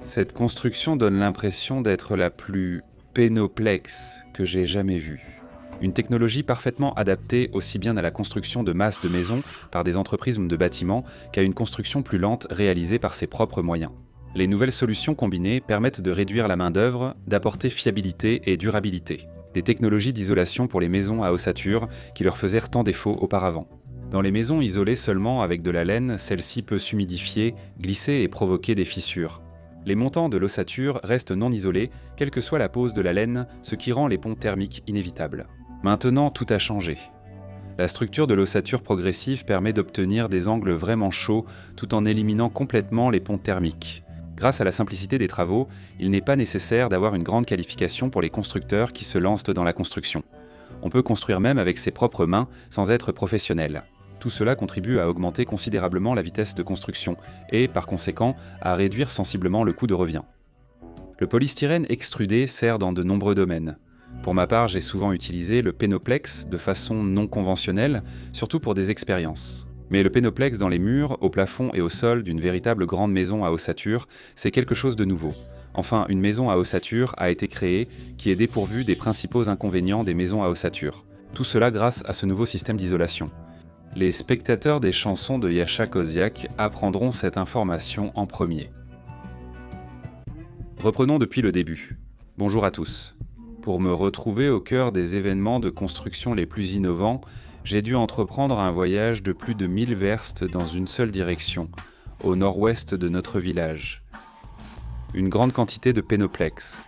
Cette construction donne l'impression d'être la plus pénoplexe que j'ai jamais vue. Une technologie parfaitement adaptée aussi bien à la construction de masses de maisons par des entreprises ou de bâtiments qu'à une construction plus lente réalisée par ses propres moyens. Les nouvelles solutions combinées permettent de réduire la main-d'œuvre, d'apporter fiabilité et durabilité. Des technologies d'isolation pour les maisons à ossature qui leur faisaient tant défaut auparavant. Dans les maisons isolées seulement avec de la laine, celle-ci peut s'humidifier, glisser et provoquer des fissures. Les montants de l'ossature restent non isolés, quelle que soit la pose de la laine, ce qui rend les ponts thermiques inévitables. Maintenant, tout a changé. La structure de l'ossature progressive permet d'obtenir des angles vraiment chauds tout en éliminant complètement les ponts thermiques. Grâce à la simplicité des travaux, il n'est pas nécessaire d'avoir une grande qualification pour les constructeurs qui se lancent dans la construction. On peut construire même avec ses propres mains sans être professionnel. Tout cela contribue à augmenter considérablement la vitesse de construction et, par conséquent, à réduire sensiblement le coût de revient. Le polystyrène extrudé sert dans de nombreux domaines. Pour ma part, j'ai souvent utilisé le pénoplex de façon non conventionnelle, surtout pour des expériences. Mais le pénoplex dans les murs, au plafond et au sol d'une véritable grande maison à ossature, c'est quelque chose de nouveau. Enfin, une maison à ossature a été créée qui est dépourvue des principaux inconvénients des maisons à ossature. Tout cela grâce à ce nouveau système d'isolation. Les spectateurs des chansons de Jascha Koziak apprendront cette information en premier. Reprenons depuis le début. Bonjour à tous. Pour me retrouver au cœur des événements de construction les plus innovants, j'ai dû entreprendre un voyage de plus de 1000 verstes dans une seule direction, au nord-ouest de notre village. Une grande quantité de pénoplex.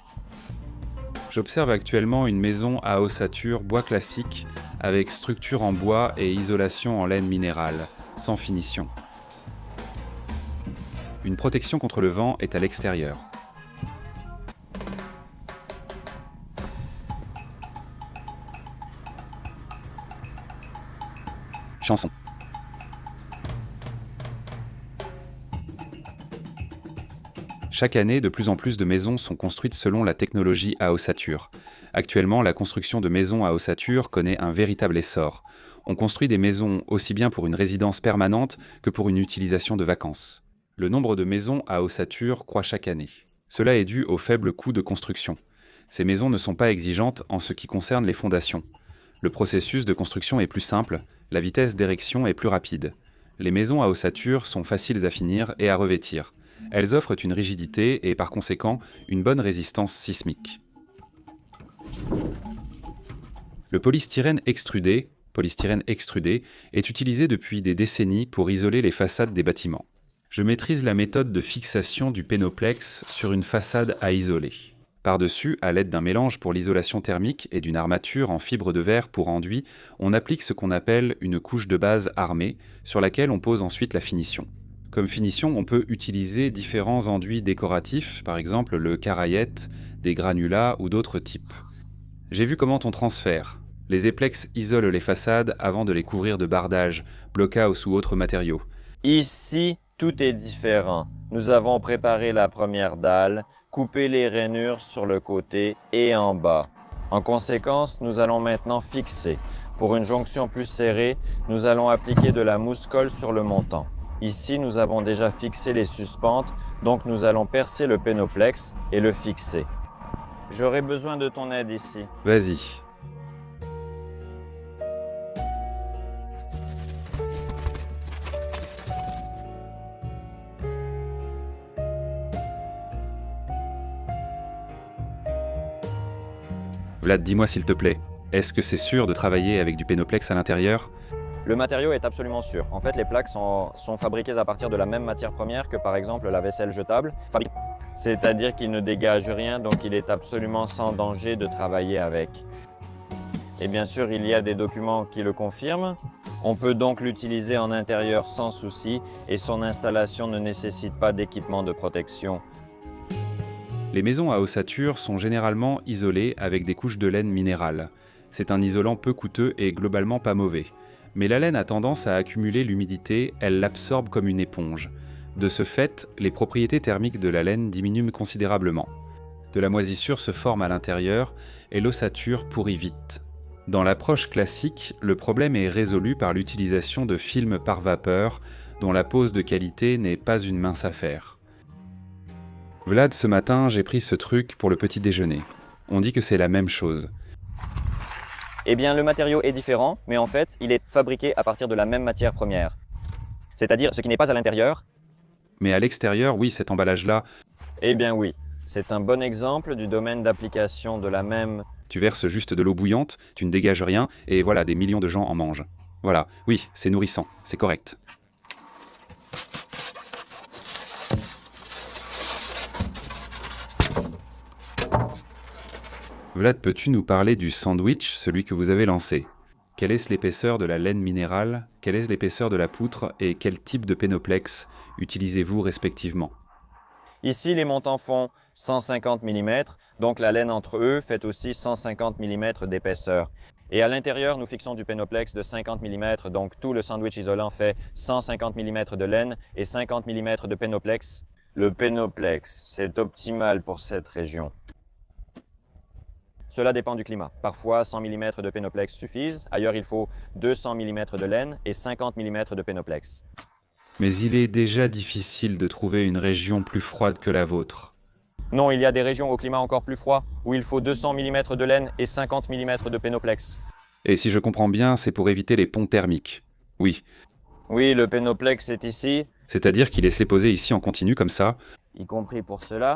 J'observe actuellement une maison à ossature bois classique avec structure en bois et isolation en laine minérale, sans finition. Une protection contre le vent est à l'extérieur. Chanson. Chaque année, de plus en plus de maisons sont construites selon la technologie à ossature. Actuellement, la construction de maisons à ossature connaît un véritable essor. On construit des maisons aussi bien pour une résidence permanente que pour une utilisation de vacances. Le nombre de maisons à ossature croît chaque année. Cela est dû au faible coût de construction. Ces maisons ne sont pas exigeantes en ce qui concerne les fondations. Le processus de construction est plus simple, la vitesse d'érection est plus rapide. Les maisons à ossature sont faciles à finir et à revêtir. Elles offrent une rigidité et par conséquent une bonne résistance sismique. Le polystyrène extrudé est utilisé depuis des décennies pour isoler les façades des bâtiments. Je maîtrise la méthode de fixation du pénoplex sur une façade à isoler. Par-dessus, à l'aide d'un mélange pour l'isolation thermique et d'une armature en fibre de verre pour enduit, on applique ce qu'on appelle une couche de base armée, sur laquelle on pose ensuite la finition. Comme finition, on peut utiliser différents enduits décoratifs, par exemple le caraïette, des granulats ou d'autres types. J'ai vu comment on transfère. Les éplex isolent les façades avant de les couvrir de bardage, blockhouse ou autres matériaux. Ici, tout est différent. Nous avons préparé la première dalle, coupé les rainures sur le côté et en bas. En conséquence, nous allons maintenant fixer. Pour une jonction plus serrée, nous allons appliquer de la mousse-colle sur le montant. Ici, nous avons déjà fixé les suspentes, donc nous allons percer le pénoplex et le fixer. J'aurai besoin de ton aide ici. Vas-y. Vlad, dis-moi s'il te plaît, est-ce que c'est sûr de travailler avec du pénoplex à l'intérieur ? Le matériau est absolument sûr. En fait, les plaques sont fabriquées à partir de la même matière première que par exemple la vaisselle jetable. C'est-à-dire qu'il ne dégage rien, donc il est absolument sans danger de travailler avec. Et bien sûr, il y a des documents qui le confirment. On peut donc l'utiliser en intérieur sans souci et son installation ne nécessite pas d'équipement de protection. Les maisons à ossature sont généralement isolées avec des couches de laine minérale. C'est un isolant peu coûteux et globalement pas mauvais. Mais la laine a tendance à accumuler l'humidité, elle l'absorbe comme une éponge. De ce fait, les propriétés thermiques de la laine diminuent considérablement. De la moisissure se forme à l'intérieur et l'ossature pourrit vite. Dans l'approche classique, le problème est résolu par l'utilisation de films par vapeur, dont la pose de qualité n'est pas une mince affaire. Vlad, ce matin, j'ai pris ce truc pour le petit déjeuner. On dit que c'est la même chose. Eh bien, le matériau est différent, mais en fait, il est fabriqué à partir de la même matière première. C'est-à-dire ce qui n'est pas à l'intérieur. Mais à l'extérieur, oui, cet emballage-là, Eh bien oui, c'est un bon exemple du domaine d'application de la même... tu verses juste de l'eau bouillante, tu ne dégages rien, et voilà, des millions de gens en mangent. Voilà, oui, c'est nourrissant, c'est correct. Vlad, peux-tu nous parler du sandwich, celui que vous avez lancé? Quelle est l'épaisseur de la laine minérale? Quelle est l'épaisseur de la poutre? Et quel type de pénoplex utilisez-vous respectivement? Ici, les montants font 150 mm, donc la laine entre eux fait aussi 150 mm d'épaisseur. Et à l'intérieur, nous fixons du pénoplex de 50 mm, donc tout le sandwich isolant fait 150 mm de laine et 50 mm de pénoplex. Le pénoplex, c'est optimal pour cette région. Cela dépend du climat. Parfois, 100 mm de pénoplex suffisent. Ailleurs, il faut 200 mm de laine et 50 mm de pénoplex. Mais il est déjà difficile de trouver une région plus froide que la vôtre. Non, il y a des régions au climat encore plus froid où il faut 200 mm de laine et 50 mm de pénoplex. Et si je comprends bien, c'est pour éviter les ponts thermiques. Oui. Oui, le pénoplex est ici. C'est-à-dire qu'il est laissé poser ici en continu comme ça. Y compris pour cela.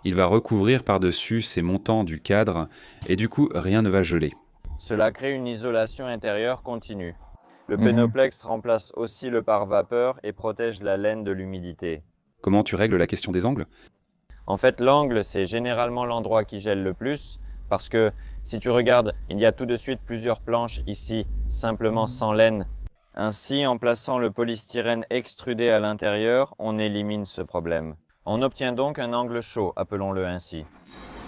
Il va recouvrir par-dessus ces montants du cadre et du coup, rien ne va geler. Cela crée une isolation intérieure continue. Le pénoplex remplace aussi le pare-vapeur et protège la laine de l'humidité. Comment tu règles la question des angles? En fait, l'angle, c'est généralement l'endroit qui gèle le plus parce que si tu regardes, il y a tout de suite plusieurs planches ici, simplement sans laine. Ainsi, en plaçant le polystyrène extrudé à l'intérieur, on élimine ce problème. On obtient donc un angle chaud, appelons-le ainsi.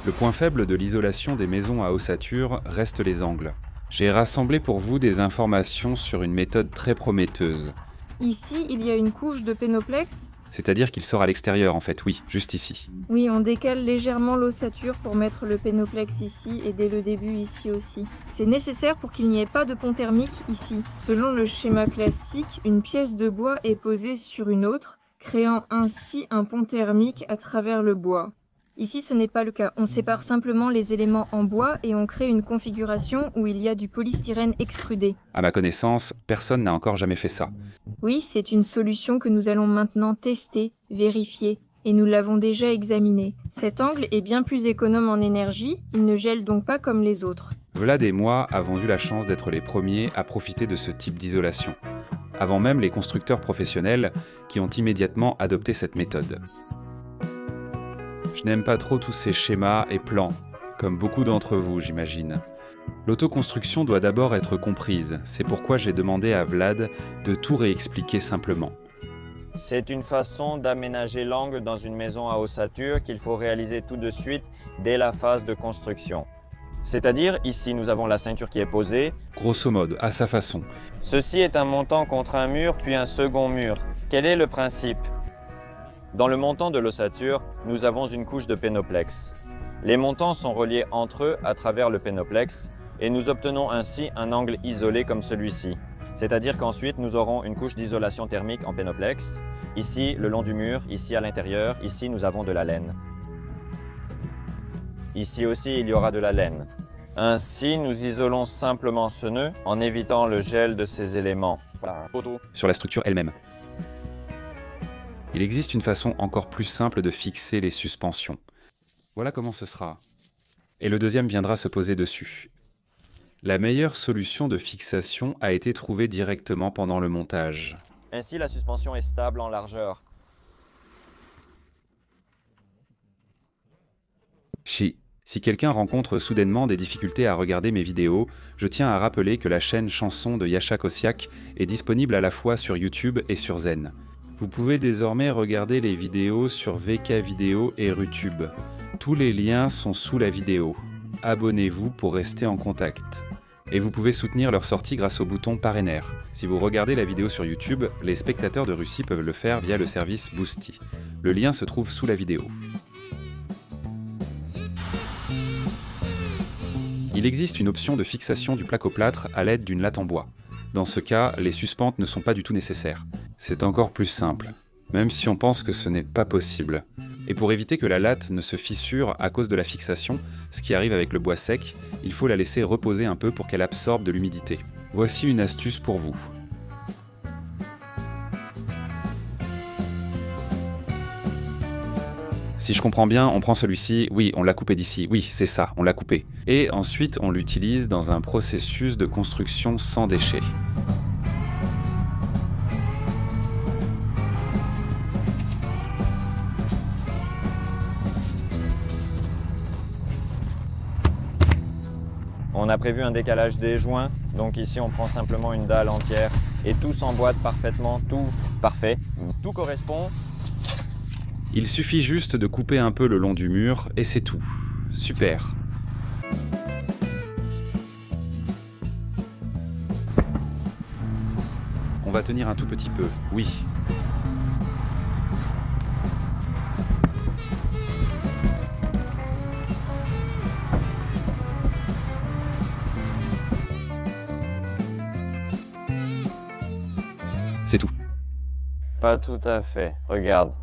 Le point faible de l'isolation des maisons à ossature reste les angles. J'ai rassemblé pour vous des informations sur une méthode très prometteuse. Ici, il y a une couche de pénoplex. C'est-à-dire qu'il sort à l'extérieur en fait, oui, juste ici. Oui, on décale légèrement l'ossature pour mettre le pénoplex ici et dès le début ici aussi. C'est nécessaire pour qu'il n'y ait pas de pont thermique ici. Selon le schéma classique, une pièce de bois est posée sur une autre, créant ainsi un pont thermique à travers le bois. Ici, ce n'est pas le cas. On sépare simplement les éléments en bois et on crée une configuration où il y a du polystyrène extrudé. À ma connaissance, personne n'a encore jamais fait ça. Oui, c'est une solution que nous allons maintenant tester, vérifier, et nous l'avons déjà examinée. Cet angle est bien plus économe en énergie, il ne gèle donc pas comme les autres. Vlad et moi avons eu la chance d'être les premiers à profiter de ce type d'isolation, avant même les constructeurs professionnels qui ont immédiatement adopté cette méthode. Je n'aime pas trop tous ces schémas et plans, comme beaucoup d'entre vous, j'imagine. L'autoconstruction doit d'abord être comprise, c'est pourquoi j'ai demandé à Vlad de tout réexpliquer simplement. C'est une façon d'aménager l'angle dans une maison à ossature qu'il faut réaliser tout de suite dès la phase de construction. C'est-à-dire, ici nous avons la ceinture qui est posée. Grosso modo, à sa façon. Ceci est un montant contre un mur, puis un second mur. Quel est le principe ? Dans le montant de l'ossature, nous avons une couche de pénoplex. Les montants sont reliés entre eux à travers le pénoplex et nous obtenons ainsi un angle isolé comme celui-ci. C'est-à-dire qu'ensuite nous aurons une couche d'isolation thermique en pénoplex. Ici, le long du mur, ici à l'intérieur, ici nous avons de la laine. Ici aussi, il y aura de la laine. Ainsi, nous isolons simplement ce nœud en évitant le gel de ces éléments. Sur la structure elle-même. Il existe une façon encore plus simple de fixer les suspensions. Voilà comment ce sera. Et le deuxième viendra se poser dessus. La meilleure solution de fixation a été trouvée directement pendant le montage. Ainsi, la suspension est stable en largeur. Si quelqu'un rencontre soudainement des difficultés à regarder mes vidéos, je tiens à rappeler que la chaîne Chanson de Yasha Kossiak est disponible à la fois sur YouTube et sur Zen. Vous pouvez désormais regarder les vidéos sur VK Vidéo et Rutube. Tous les liens sont sous la vidéo. Abonnez-vous pour rester en contact. Et vous pouvez soutenir leur sortie grâce au bouton parrainaire. Si vous regardez la vidéo sur YouTube, les spectateurs de Russie peuvent le faire via le service Boosty. Le lien se trouve sous la vidéo. Il existe une option de fixation du plaque-au-plâtre à l'aide d'une latte en bois. Dans ce cas, les suspentes ne sont pas du tout nécessaires. C'est encore plus simple, même si on pense que ce n'est pas possible. Et pour éviter que la latte ne se fissure à cause de la fixation, ce qui arrive avec le bois sec, il faut la laisser reposer un peu pour qu'elle absorbe de l'humidité. Voici une astuce pour vous. Si je comprends bien, on prend celui-ci, oui, on l'a coupé d'ici, oui, c'est ça, on l'a coupé. Et ensuite, on l'utilise dans un processus de construction sans déchets. On a prévu un décalage des joints, donc ici on prend simplement une dalle entière et tout s'emboîte parfaitement, tout parfait, tout correspond. Il suffit juste de couper un peu le long du mur et c'est tout. Super. On va tenir un tout petit peu, oui. C'est tout. Pas tout à fait, regarde.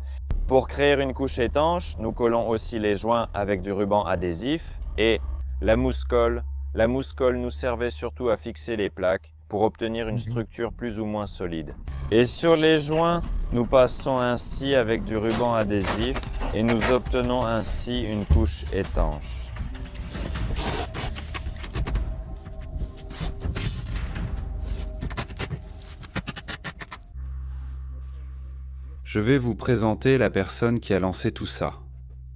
Pour créer une couche étanche, nous collons aussi les joints avec du ruban adhésif et la mousse colle. La mousse colle nous servait surtout à fixer les plaques pour obtenir une structure plus ou moins solide. Et sur les joints, nous passons ainsi avec du ruban adhésif et nous obtenons ainsi une couche étanche. Je vais vous présenter la personne qui a lancé tout ça.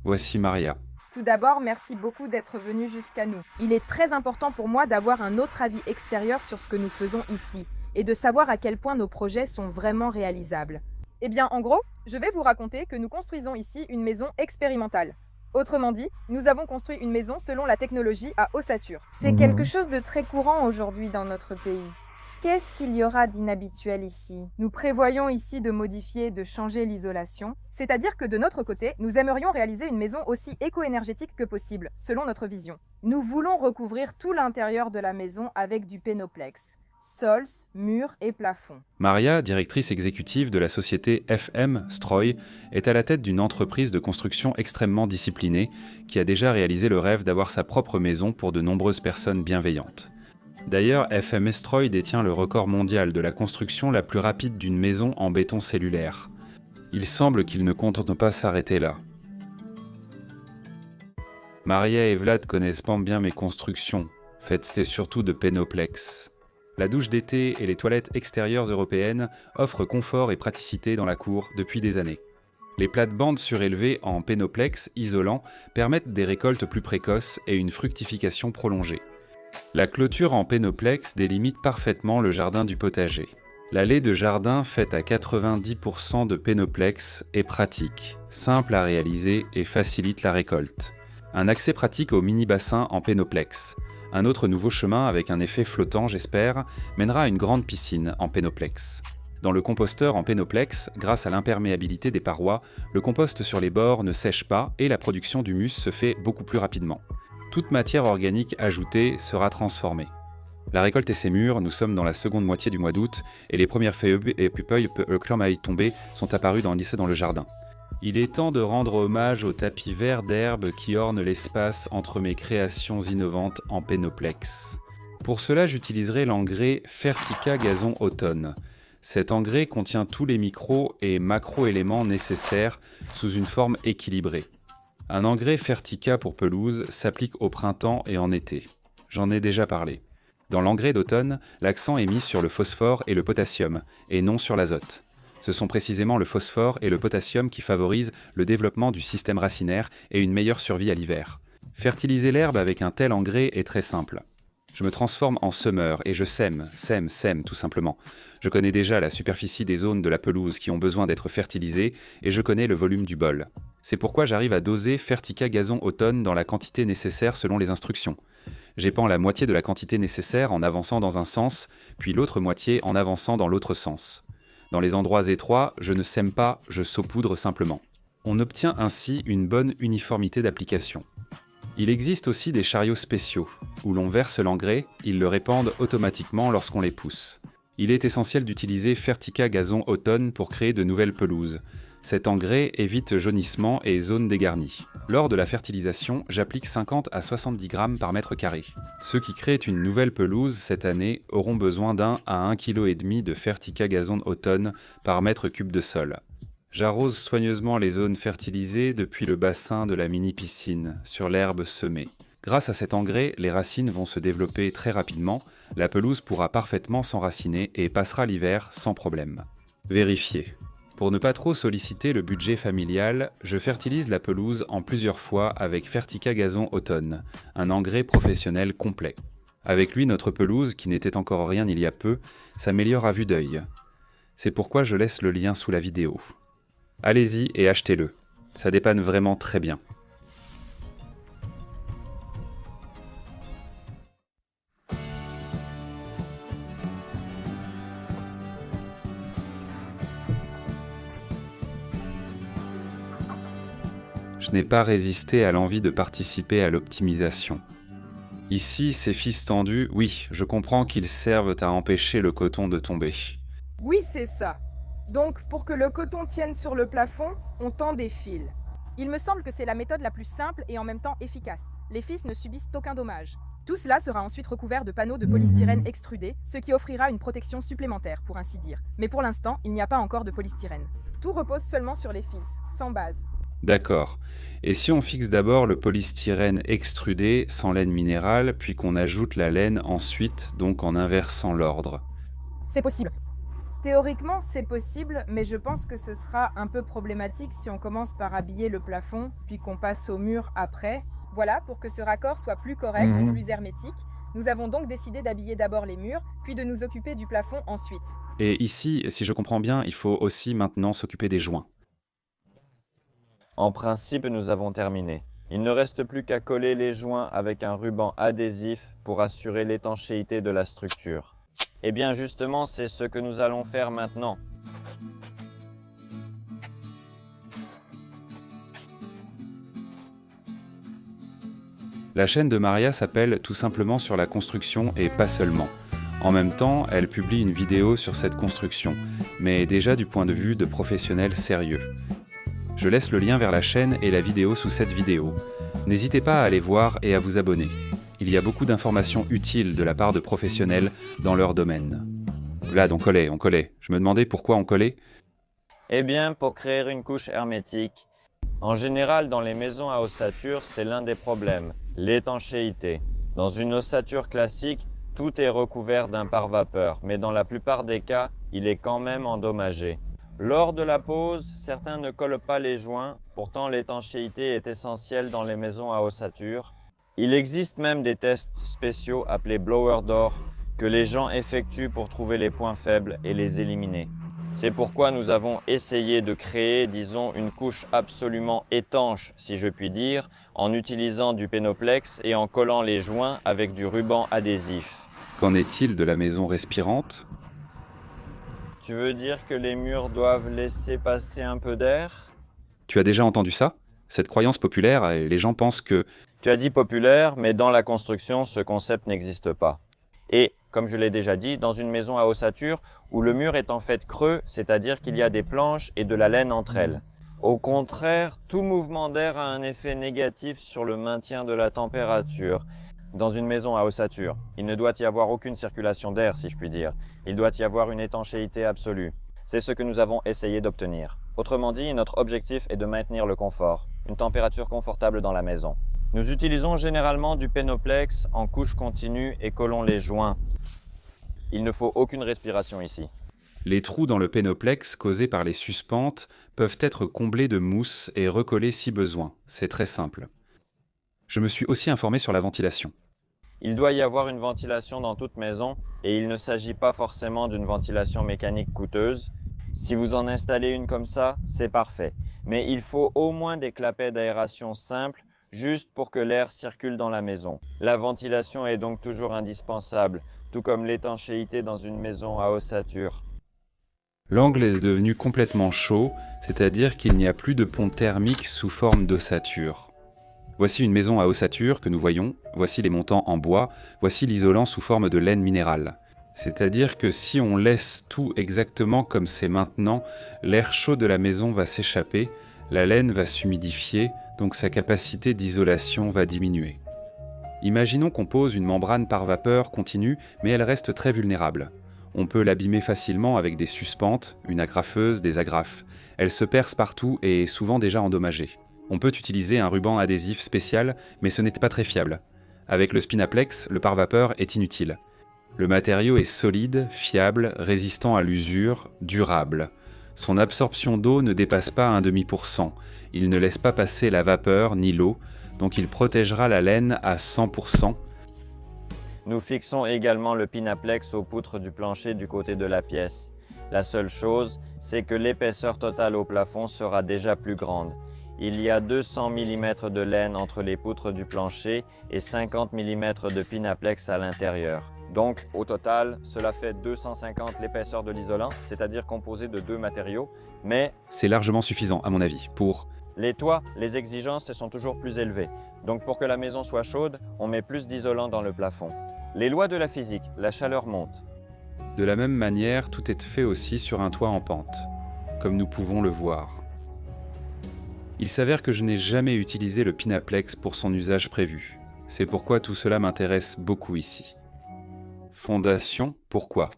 Voici Maria. Tout d'abord, merci beaucoup d'être venu jusqu'à nous. Il est très important pour moi d'avoir un autre avis extérieur sur ce que nous faisons ici et de savoir à quel point nos projets sont vraiment réalisables. Eh bien, en gros, je vais vous raconter que nous construisons ici une maison expérimentale. Autrement dit, nous avons construit une maison selon la technologie à ossature. C'est quelque chose de très courant aujourd'hui dans notre pays. Qu'est-ce qu'il y aura d'inhabituel ici? Nous prévoyons ici de modifier, de changer l'isolation, c'est-à-dire que de notre côté, nous aimerions réaliser une maison aussi éco-énergétique que possible, selon notre vision. Nous voulons recouvrir tout l'intérieur de la maison avec du Penoplex. Sols, murs et plafonds. Maria, directrice exécutive de la société FM Stroy, est à la tête d'une entreprise de construction extrêmement disciplinée qui a déjà réalisé le rêve d'avoir sa propre maison pour de nombreuses personnes bienveillantes. D'ailleurs, FM Stroy détient le record mondial de la construction la plus rapide d'une maison en béton cellulaire. Il semble qu'il ne compte pas s'arrêter là. Maria et Vlad connaissent pas bien mes constructions, faites surtout de Penoplex. La douche d'été et les toilettes extérieures européennes offrent confort et praticité dans la cour depuis des années. Les plates-bandes surélevées en Penoplex isolant permettent des récoltes plus précoces et une fructification prolongée. La clôture en Penoplex délimite parfaitement le jardin du potager. L'allée de jardin faite à 90% de Penoplex est pratique, simple à réaliser et facilite la récolte. Un accès pratique au mini-bassin en Penoplex. Un autre nouveau chemin avec un effet flottant, j'espère, mènera à une grande piscine en Penoplex. Dans le composteur en Penoplex, grâce à l'imperméabilité des parois, le compost sur les bords ne sèche pas et la production d'humus se fait beaucoup plus rapidement. Toute matière organique ajoutée sera transformée. La récolte est ses mûre, nous sommes dans la seconde moitié du mois d'août et les premières feuilles et pupilles tombées sont apparues dans le jardin. Il est temps de rendre hommage au tapis vert d'herbe qui orne l'espace entre mes créations innovantes en Penoplex. Pour cela, j'utiliserai l'engrais Fertica Gazon Automne. Cet engrais contient tous les micro- et macro-éléments nécessaires sous une forme équilibrée. Un engrais Fertica pour pelouse s'applique au printemps et en été. J'en ai déjà parlé. Dans l'engrais d'automne, l'accent est mis sur le phosphore et le potassium, et non sur l'azote. Ce sont précisément le phosphore et le potassium qui favorisent le développement du système racinaire et une meilleure survie à l'hiver. Fertiliser l'herbe avec un tel engrais est très simple. Je me transforme en semeur et je sème tout simplement. Je connais déjà la superficie des zones de la pelouse qui ont besoin d'être fertilisées et je connais le volume du bol. C'est pourquoi j'arrive à doser Fertica Gazon Automne dans la quantité nécessaire selon les instructions. J'épand la moitié de la quantité nécessaire en avançant dans un sens, puis l'autre moitié en avançant dans l'autre sens. Dans les endroits étroits, je ne sème pas, je saupoudre simplement. On obtient ainsi une bonne uniformité d'application. Il existe aussi des chariots spéciaux, où l'on verse l'engrais, ils le répandent automatiquement lorsqu'on les pousse. Il est essentiel d'utiliser Fertica Gazon Automne pour créer de nouvelles pelouses. Cet engrais évite jaunissement et zone dégarnie. Lors de la fertilisation, j'applique 50 à 70 grammes par mètre carré. Ceux qui créent une nouvelle pelouse cette année auront besoin d'1 à 1,5 kg de Fertica Gazon Automne par mètre cube de sol. J'arrose soigneusement les zones fertilisées depuis le bassin de la mini-piscine, sur l'herbe semée. Grâce à cet engrais, les racines vont se développer très rapidement, la pelouse pourra parfaitement s'enraciner et passera l'hiver sans problème. Vérifiez. Pour ne pas trop solliciter le budget familial, je fertilise la pelouse en plusieurs fois avec Fertica Gazon Automne, un engrais professionnel complet. Avec lui, notre pelouse, qui n'était encore rien il y a peu, s'améliore à vue d'œil. C'est pourquoi je laisse le lien sous la vidéo. Allez-y et achetez-le, ça dépanne vraiment très bien. Je n'ai pas résisté à l'envie de participer à l'optimisation. Ici, ces fils tendus, oui, je comprends qu'ils servent à empêcher le coton de tomber. Oui, c'est ça. Donc, pour que le coton tienne sur le plafond, on tend des fils. Il me semble que c'est la méthode la plus simple et en même temps efficace. Les fils ne subissent aucun dommage. Tout cela sera ensuite recouvert de panneaux de polystyrène extrudé, ce qui offrira une protection supplémentaire, pour ainsi dire. Mais pour l'instant, il n'y a pas encore de polystyrène. Tout repose seulement sur les fils, sans base. D'accord. Et si on fixe d'abord le polystyrène extrudé sans laine minérale, puis qu'on ajoute la laine ensuite, donc en inversant l'ordre? C'est possible. Théoriquement, c'est possible, mais je pense que ce sera un peu problématique si on commence par habiller le plafond, puis qu'on passe au mur après. Voilà, pour que ce raccord soit plus correct, plus hermétique, nous avons donc décidé d'habiller d'abord les murs, puis de nous occuper du plafond ensuite. Et ici, si je comprends bien, il faut aussi maintenant s'occuper des joints. En principe, nous avons terminé. Il ne reste plus qu'à coller les joints avec un ruban adhésif pour assurer l'étanchéité de la structure. Et bien justement, c'est ce que nous allons faire maintenant. La chaîne de Maria s'appelle tout simplement Sur la construction et pas seulement. En même temps, elle publie une vidéo sur cette construction, mais déjà du point de vue de professionnels sérieux. Je laisse le lien vers la chaîne et la vidéo sous cette vidéo. N'hésitez pas à aller voir et à vous abonner. Il y a beaucoup d'informations utiles de la part de professionnels dans leur domaine. Vlad, on collait. Je me demandais pourquoi on collait. Eh bien, pour créer une couche hermétique. En général, dans les maisons à ossature, c'est l'un des problèmes, l'étanchéité. Dans une ossature classique, tout est recouvert d'un pare-vapeur, mais dans la plupart des cas, il est quand même endommagé. Lors de la pose, certains ne collent pas les joints, pourtant l'étanchéité est essentielle dans les maisons à ossature. Il existe même des tests spéciaux appelés blower door que les gens effectuent pour trouver les points faibles et les éliminer. C'est pourquoi nous avons essayé de créer, disons, une couche absolument étanche, si je puis dire, en utilisant du Penoplex et en collant les joints avec du ruban adhésif. Qu'en est-il de la maison respirante ? Tu veux dire que les murs doivent laisser passer un peu d'air ? Tu as déjà entendu ça ? Cette croyance populaire, les gens pensent que... Tu as dit populaire, mais dans la construction, ce concept n'existe pas. Et, comme je l'ai déjà dit, dans une maison à ossature, où le mur est en fait creux, c'est-à-dire qu'il y a des planches et de la laine entre elles. Au contraire, tout mouvement d'air a un effet négatif sur le maintien de la température. Dans une maison à ossature, il ne doit y avoir aucune circulation d'air, si je puis dire. Il doit y avoir une étanchéité absolue. C'est ce que nous avons essayé d'obtenir. Autrement dit, notre objectif est de maintenir le confort, une température confortable dans la maison. Nous utilisons généralement du Penoplex en couche continue et collons les joints. Il ne faut aucune respiration ici. Les trous dans le Penoplex causés par les suspentes peuvent être comblés de mousse et recollés si besoin. C'est très simple. Je me suis aussi informé sur la ventilation. Il doit y avoir une ventilation dans toute maison et il ne s'agit pas forcément d'une ventilation mécanique coûteuse. Si vous en installez une comme ça, c'est parfait. Mais il faut au moins des clapets d'aération simples, juste pour que l'air circule dans la maison. La ventilation est donc toujours indispensable, tout comme l'étanchéité dans une maison à ossature. L'angle est devenu complètement chaud, c'est-à-dire qu'il n'y a plus de pont thermique sous forme d'ossature. Voici une maison à ossature que nous voyons, voici les montants en bois, voici l'isolant sous forme de laine minérale. C'est-à-dire que si on laisse tout exactement comme c'est maintenant, l'air chaud de la maison va s'échapper, la laine va s'humidifier, donc sa capacité d'isolation va diminuer. Imaginons qu'on pose une membrane par vapeur continue, mais elle reste très vulnérable. On peut l'abîmer facilement avec des suspentes, une agrafeuse, des agrafes. Elle se perce partout et est souvent déjà endommagée. On peut utiliser un ruban adhésif spécial, mais ce n'est pas très fiable. Avec le Spinaplex, le pare-vapeur est inutile. Le matériau est solide, fiable, résistant à l'usure, durable. Son absorption d'eau ne dépasse pas 0,5%. Il ne laisse pas passer la vapeur ni l'eau, donc il protégera la laine à 100%. Nous fixons également le Pinaplex aux poutres du plancher du côté de la pièce. La seule chose, c'est que l'épaisseur totale au plafond sera déjà plus grande. Il y a 200 mm de laine entre les poutres du plancher et 50 mm de Pinaplex à l'intérieur. Donc, au total, cela fait 250 l'épaisseur de l'isolant, c'est-à-dire composé de 2 matériaux, mais C'est largement suffisant, à mon avis, pour... les toits, les exigences sont toujours plus élevées. Donc pour que la maison soit chaude, on met plus d'isolant dans le plafond. Les lois de la physique, la chaleur monte. De la même manière, tout est fait aussi sur un toit en pente, comme nous pouvons le voir. Il s'avère que je n'ai jamais utilisé le Pinaplex pour son usage prévu. C'est pourquoi tout cela m'intéresse beaucoup ici. Fondation, pourquoi ?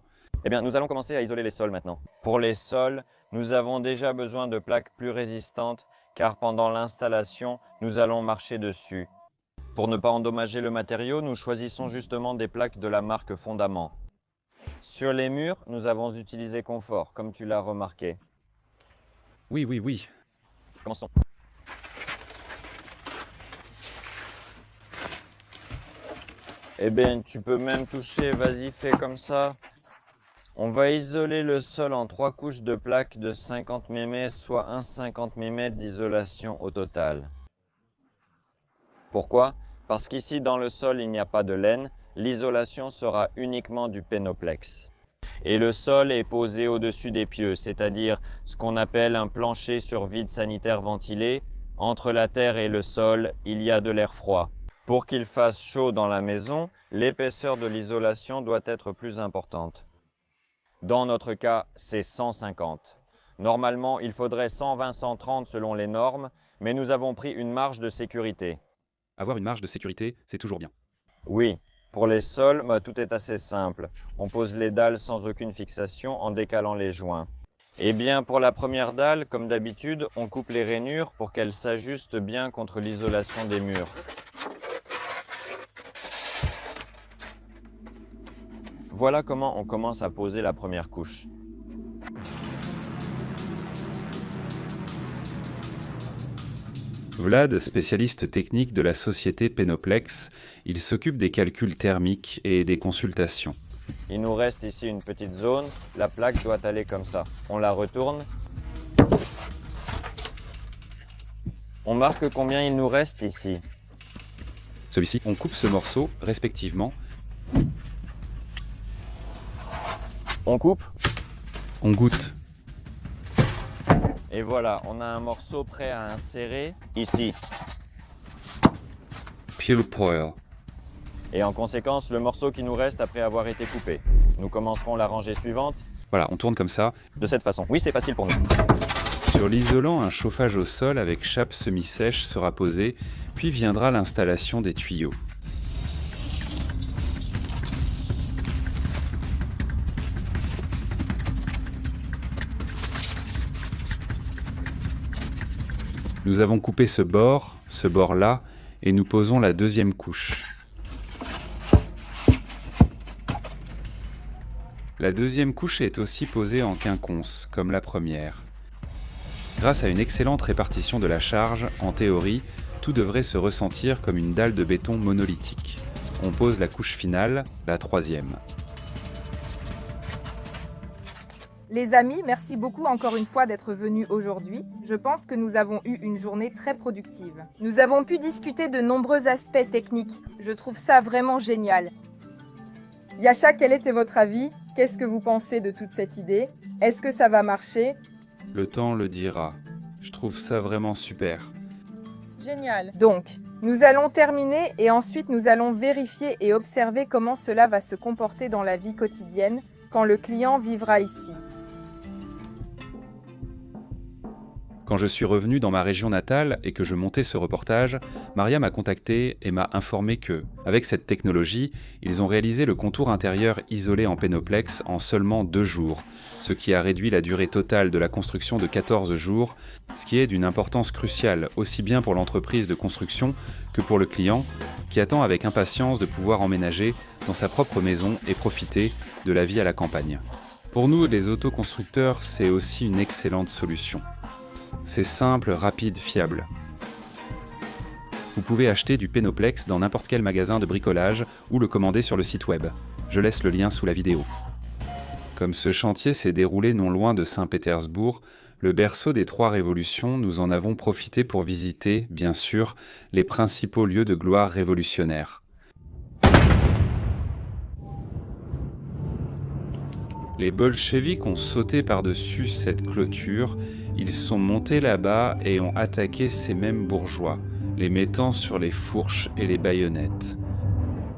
Eh bien, nous allons commencer à isoler les sols maintenant. Pour les sols, nous avons déjà besoin de plaques plus résistantes car pendant l'installation, nous allons marcher dessus. Pour ne pas endommager le matériau, nous choisissons justement des plaques de la marque Fondament. Sur les murs, nous avons utilisé Confort, comme tu l'as remarqué. Oui. Commençons. Eh bien, tu peux même toucher, vas-y, fais comme ça. On va isoler le sol en 3 couches de plaques de 50 mm, soit 1,50 mm d'isolation au total. Pourquoi ? Parce qu'ici, dans le sol, il n'y a pas de laine. L'isolation sera uniquement du Penoplex. Et le sol est posé au-dessus des pieux, c'est-à-dire ce qu'on appelle un plancher sur vide sanitaire ventilé. Entre la terre et le sol, il y a de l'air froid. Pour qu'il fasse chaud dans la maison, l'épaisseur de l'isolation doit être plus importante. Dans notre cas, c'est 150. Normalement, il faudrait 120-130 selon les normes, mais nous avons pris une marge de sécurité. Avoir une marge de sécurité, c'est toujours bien. Oui, pour les sols, tout est assez simple. On pose les dalles sans aucune fixation en décalant les joints. Eh bien, pour la première dalle, comme d'habitude, on coupe les rainures pour qu'elles s'ajustent bien contre l'isolation des murs. Voilà comment on commence à poser la première couche. Vlad, spécialiste technique de la société Penoplex, il s'occupe des calculs thermiques et des consultations. Il nous reste ici une petite zone, la plaque doit aller comme ça. On la retourne. On marque combien il nous reste ici. Celui-ci, on coupe ce morceau, respectivement. On coupe. On goûte. Et voilà, on a un morceau prêt à insérer ici. Pile poil. Et en conséquence, le morceau qui nous reste après avoir été coupé. Nous commencerons la rangée suivante. Voilà, on tourne comme ça. De cette façon. Oui, c'est facile pour nous. Sur l'isolant, un chauffage au sol avec chape semi-sèche sera posé, puis viendra l'installation des tuyaux. Nous avons coupé ce bord-là, et nous posons la deuxième couche. La deuxième couche est aussi posée en quinconce, comme la première. Grâce à une excellente répartition de la charge, en théorie, tout devrait se ressentir comme une dalle de béton monolithique. On pose la couche finale, la troisième. Les amis, merci beaucoup encore une fois d'être venus aujourd'hui. Je pense que nous avons eu une journée très productive. Nous avons pu discuter de nombreux aspects techniques. Je trouve ça vraiment génial. Yasha, quel était votre avis ? Qu'est-ce que vous pensez de toute cette idée ? Est-ce que ça va marcher ? Le temps le dira. Je trouve ça vraiment super. Génial. Donc, Nous allons terminer et ensuite nous allons vérifier et observer comment cela va se comporter dans la vie quotidienne quand le client vivra ici. Quand je suis revenu dans ma région natale et que je montais ce reportage, Maria m'a contacté et m'a informé que, avec cette technologie, ils ont réalisé le contour intérieur isolé en pénoplex en seulement 2 jours, ce qui a réduit la durée totale de la construction de 14 jours, ce qui est d'une importance cruciale aussi bien pour l'entreprise de construction que pour le client, qui attend avec impatience de pouvoir emménager dans sa propre maison et profiter de la vie à la campagne. Pour nous, les autoconstructeurs, c'est aussi une excellente solution. C'est simple, rapide, fiable. Vous pouvez acheter du Pénoplex dans n'importe quel magasin de bricolage ou le commander sur le site web. Je laisse le lien sous la vidéo. Comme ce chantier s'est déroulé non loin de Saint-Pétersbourg, le berceau des 3 révolutions, nous en avons profité pour visiter, bien sûr, les principaux lieux de gloire révolutionnaire. Les bolcheviks ont sauté par-dessus cette clôture, ils sont montés là-bas et ont attaqué ces mêmes bourgeois, les mettant sur les fourches et les baïonnettes.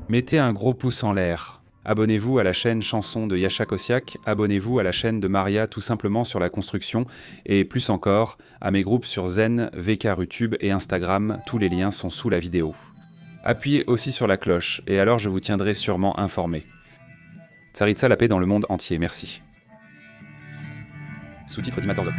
Mettez un gros pouce en l'air. Abonnez-vous à la chaîne Chanson de Yasha Kosiak, abonnez-vous à la chaîne de Maria tout simplement sur la construction, et plus encore, à mes groupes sur Zen, VK Rutube et Instagram, tous les liens sont sous la vidéo. Appuyez aussi sur la cloche, et alors je vous tiendrai sûrement informé. Tsaritsa la paix dans le monde entier, merci. Sous-titre d'Imator Zop.